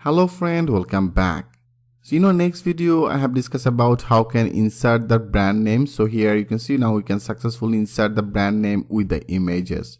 Hello friend, welcome back. So in our next video I have discussed about how can insert the brand name. So here you can see now we can successfully insert the brand name with the images.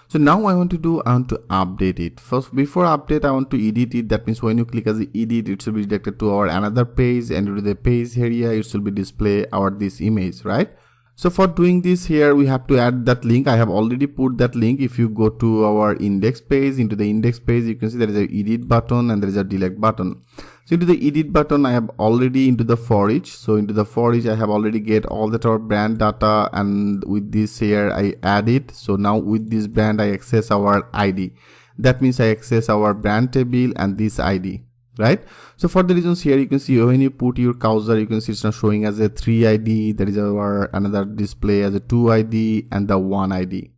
So now I want to update it. First, before update I want to edit it. That means when you click as the edit, it should be redirected to our another page, and to the page area it should be display our this image, right? So for doing this, here we have to add that link. I have already put that link. If you go to our index page, into the index page, you can see there is a edit button and there is a delete button. So into the edit button, I have already into the for each. So into the for each, I have already get all that our brand data, and with this here I add it. So now with this brand I access our ID. That means I access our brand table and this ID. Right? So for the reasons here you can see when you put your cursor, you can see it's not showing as a 3 ID. There is our another display as a 2 ID and the 1 ID.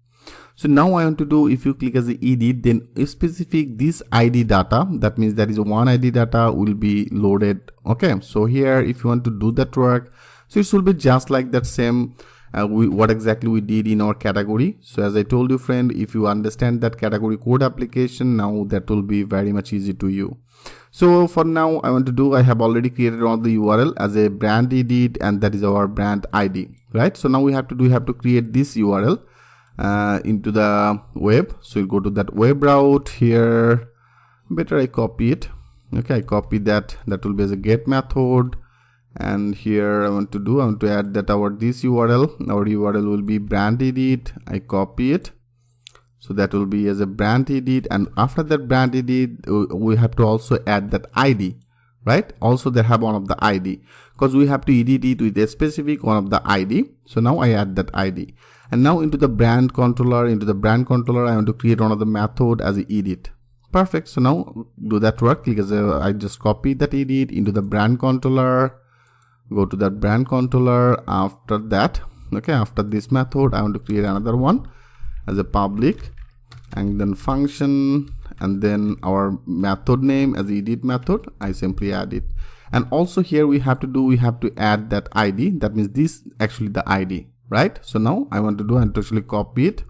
So now I want to do, if you click as the edit, then specific this ID data, that means that is a 1 ID data will be loaded. Okay, so here if you want to do that work, so it should be just like that same what exactly we did in our category. So as I told you friend, if you understand that category code application, now that will be very much easy to you. So for now I want to do, I have already created on the URL as a brand edit, and that is our brand ID, right? So now we have to create this URL into the web. So you go to that web route here. Better I copy it. Okay, I copy that. That will be as a get method. And here I want to add that our this URL. Our URL will be brand edit. I copy it. So that will be as a brand edit, and after that brand edit we have to also add that ID, right? Also they have one of the ID, because we have to edit it with a specific one of the ID. So now I add that ID, and now into the brand controller, I want to create one of the method as a edit. Perfect. So now do that work. Click as I just copy that edit into the brand controller. Go to that brand controller. After that, okay, after this method I want to create another one as a public, and then function, and then our method name as edit method. I simply add it. And also here we have to add that ID. That means this actually the ID, right? So now I want to actually copy it.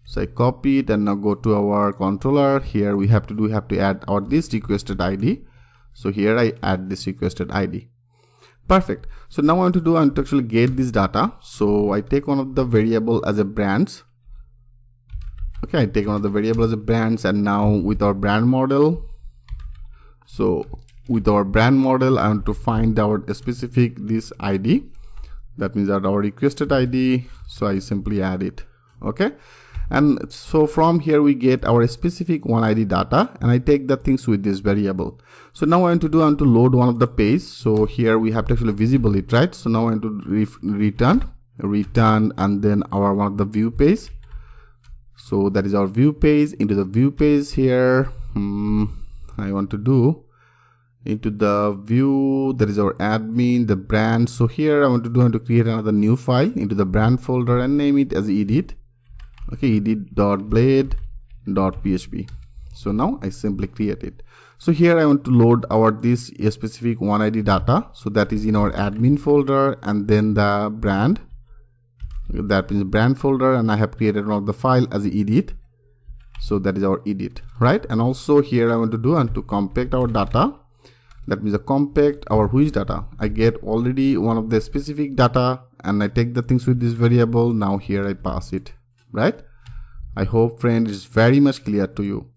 So I copy it, and now go to our controller. Here we have to add our this requested ID. So here I add this requested ID. Perfect. So now I want to actually get this data. So I take one of the variable as a brands. Okay, I take one of the variable as a brands, and now with our brand model. So with our brand model, I want to find our specific this ID. That means that our requested ID. So I simply add it. Okay, and so from here we get our specific one ID data, and I take the things with this variable. So now I want to load one of the page. So here we have to actually visible it, right? So now I want to return, and then our one of the view page. So that is our view page. Into the view page here, I want to do into the view, that is our admin, the brand. So here I want to create another new file into the brand folder and name it as edit. Okay, edit.blade.php. So now I simply create it. So here I want to load our this specific one ID data. So that is in our admin folder, and then the brand. That is brand folder, and I have created one of the file as edit. So that is our edit, right? And also here I want to compact our data. That means a compact our which data. I get already one of the specific data, and I take the things with this variable. Now here I pass it, right? I hope friend is very much clear to you.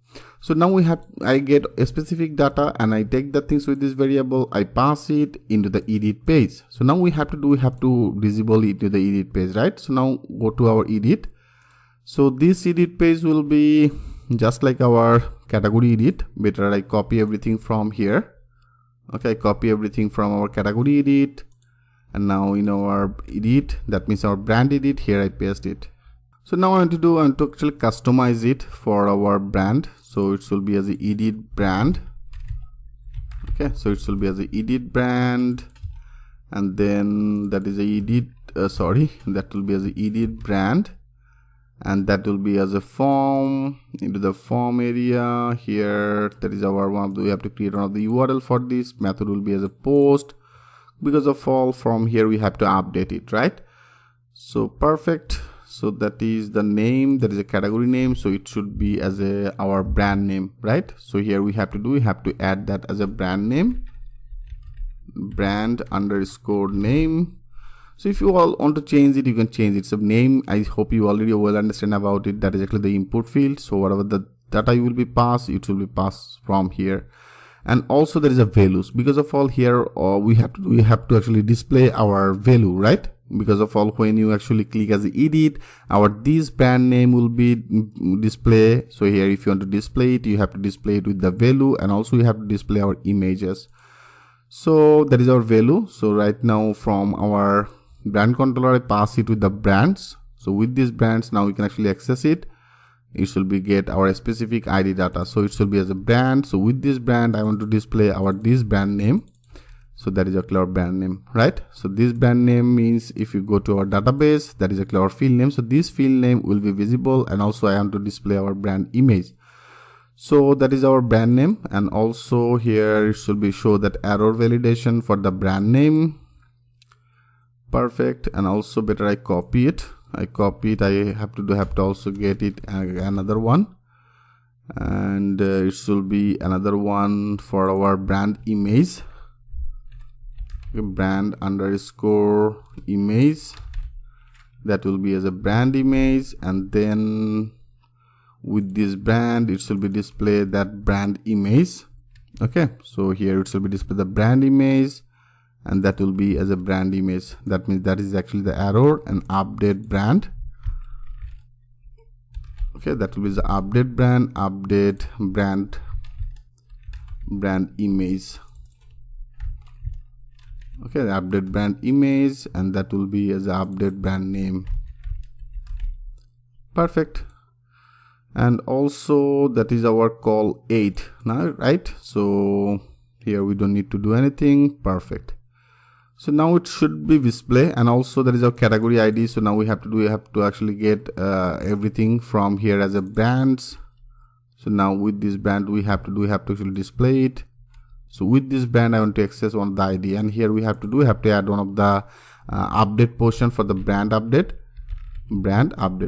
So now I get a specific data, and I take the things with this variable. I pass it into the edit page. So now we have to disable it to the edit page, right? So now go to our edit. So this edit page will be just like our category edit. Better I copy everything from here. Okay, I copy everything from our category edit, and now in our edit, that means our brand edit, here I paste it. So now I want to actually customize it for our brand. So it will be as the edit brand. Okay, so it will be as the edit brand, and then that is a edit. That will be as the edit brand, and that will be as a form. Into the form area here, that is our one. We have to create one of the URL for this method. Will be as a post. Because of all from here we have to update it, right? So perfect. So that is the name, that is a category name, so it should be as our brand name, right? So here we have to add that as a brand name, brand underscore name. So if you all want to change it, you can change it. So name, I hope you already well understand about it. That is actually the input field. So whatever the data you will be passed, it will be passed from here. And also there is a values. Because of all here, we have to actually display our value, right? Because of all, when you actually click as the edit, this brand name will be display. So here, if you want to display it, you have to display it with the value, and also you have to display our images. So that is our value. So right now from our brand controller, I pass it with the brands. So with these brands, now we can actually access it. It should be get our specific ID data. So it should be as a brand. So with this brand, I want to display this brand name. So that is a clear brand name, right? So this brand name means if you go to our database, that is a clear field name. So this field name will be visible, and also I want to display our brand image. So that is our brand name, and also here it should be show that error validation for the brand name. Perfect. And also better I copy it. I have to also get it another one, and it should be another one for our brand image, brand underscore image. That will be as a brand image, and then with this brand it should be display that brand image. Okay, so here it should be display the brand image, and that will be as a brand image. That means that is actually the error, and update brand. Okay, that will be the update brand, brand image. Okay, the update brand image, and that will be as the update brand name. Perfect. And also that is our call 8 now, right? So here we don't need to do anything. Perfect. So now it should be display, and also there is our category ID. So now we have to actually get everything from here as a brands. So now with this brand we have to actually display it. So with this brand I want to access one of the ID, and here we have to add one of the update portion for the brand update.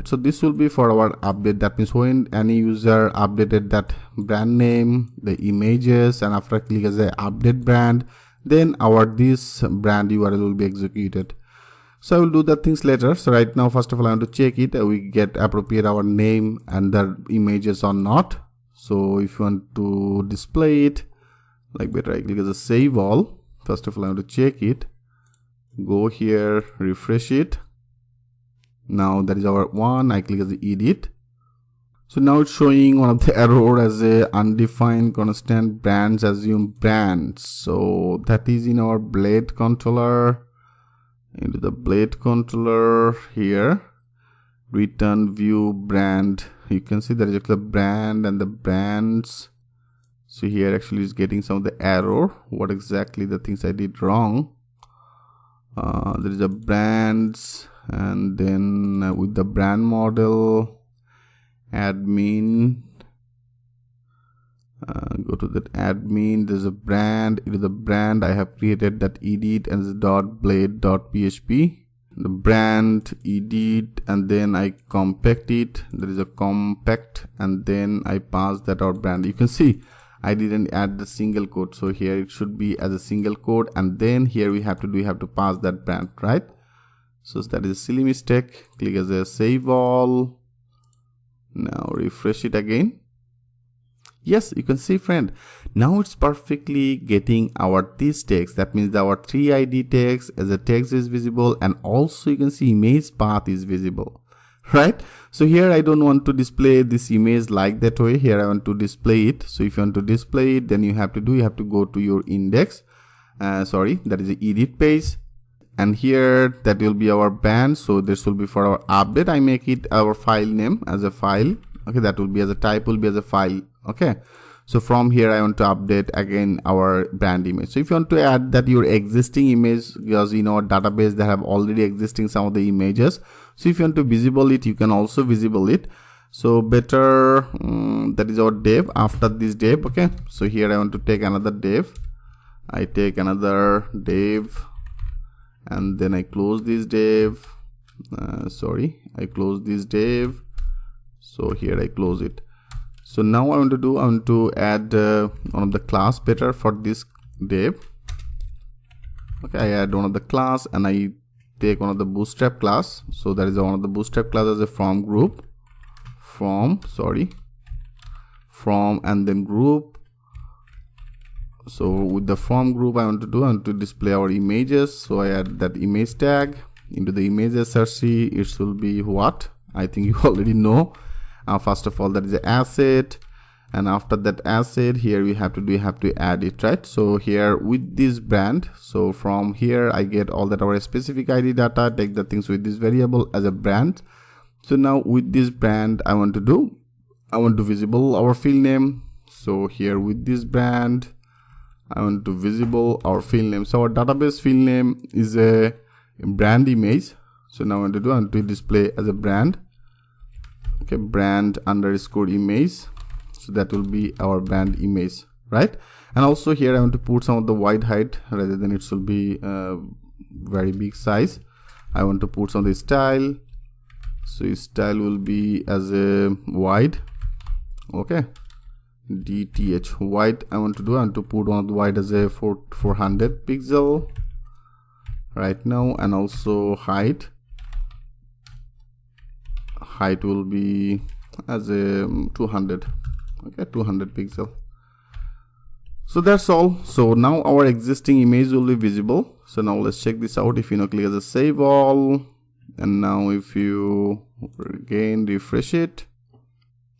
So this will be for our update. That means when any user updated that brand name, the images, and after I click as a update brand, then this brand URL will be executed. So I will do the things later. So right now, first of all, I want to check it. We get appropriate our name and the images or not. So if you want to display it, like better I click as a save all. First of all, I want to check it. Go here, refresh it. Now that is our one. I click as the edit. So now it's showing one of the error as a undefined constant brands assume brands. So that is in our blade controller. Into the blade controller here, return view brand. You can see there is actually a brand and the brands. So here actually is getting some of the error. What exactly the things I did wrong? There is a brands, and then with the brand model, admin, go to that admin. There's a brand. It is the brand. I have created that edit and the .blade.php. The brand edit, and then I compact it. There is a compact, and then I pass that our brand. You can see I didn't add the single quote, so here it should be as a single quote, and then here we have to pass that brand, right? So that is a silly mistake. Click as a save all. Now refresh it again. Yes, you can see, friend, now it's perfectly getting this text. That means our 3id text as a text is visible, and also you can see image path is visible, right? So here I don't want to display this image like that way. Here I want to display it. So if you want to display it, then you have to go to your index. That is the edit page, and here that will be our band. So this will be for our update. I make it our file name as a file. Okay, that will be as a type, will be as a file. Okay, so from here I want to update again our brand image. So if you want to add that your existing image, because in our database they have already existing some of the images. So if you want to visible it, you can also visible it. So better that is our div after this div. Okay, so here I want to take another div. I take another div, and then I close this div. sorry, I close this div. So here I close it. So now I want to add one of the class better for this div. Okay, I add one of the class and I take one of the bootstrap class. So that is one of the bootstrap class as a from group, from and then group. So with the from group I want to display our images. So I add that image tag into the images hierarchy. It will be what I think you already know. First of all, that is the asset, and after that asset, here we have to add it, right? So here with this brand, so from here I get all that our specific ID data, take the things with this variable as a brand. So now with this brand I want to visible our field name. So here with this brand I want to visible our field name. So our database field name is a brand image. So now I want to display as a brand. Okay, brand underscore image. So that will be our brand image, right? And also here I want to put some of the wide height rather than it should be very big size. I want to put some of the style. So style will be as a wide. Okay, DTH wide. I want to put one of the wide as a 400 pixel right now, and also height will be as a 200. Okay, 200 pixel. So that's all. So now our existing image will be visible. So now let's check this out. If you click as a save all, and now if you again refresh it,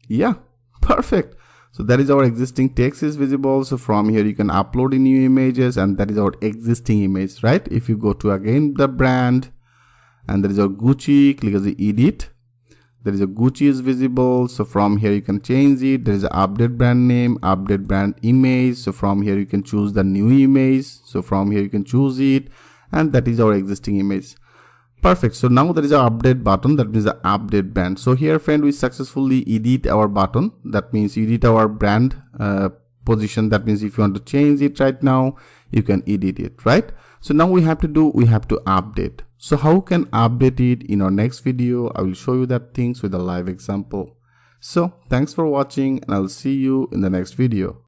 yeah, perfect. So that is our existing text is visible. So from here you can upload new images, and that is our existing image, right? If you go to again the brand, and there is our Gucci, click as the edit. There is a Gucci is visible. So from here you can change it. There is an update brand name, update brand image. So from here you can choose the new image. So from here you can choose it, and that is our existing image. Perfect. So now there is our update button, that means the update brand. So here friend, we successfully edit our button. That means edit our brand position. That means if you want to change it right now, you can edit it, right? So now we have to update. So how can update it? In our next video I will show you that things with a live example. So thanks for watching, and I'll see you in the next video.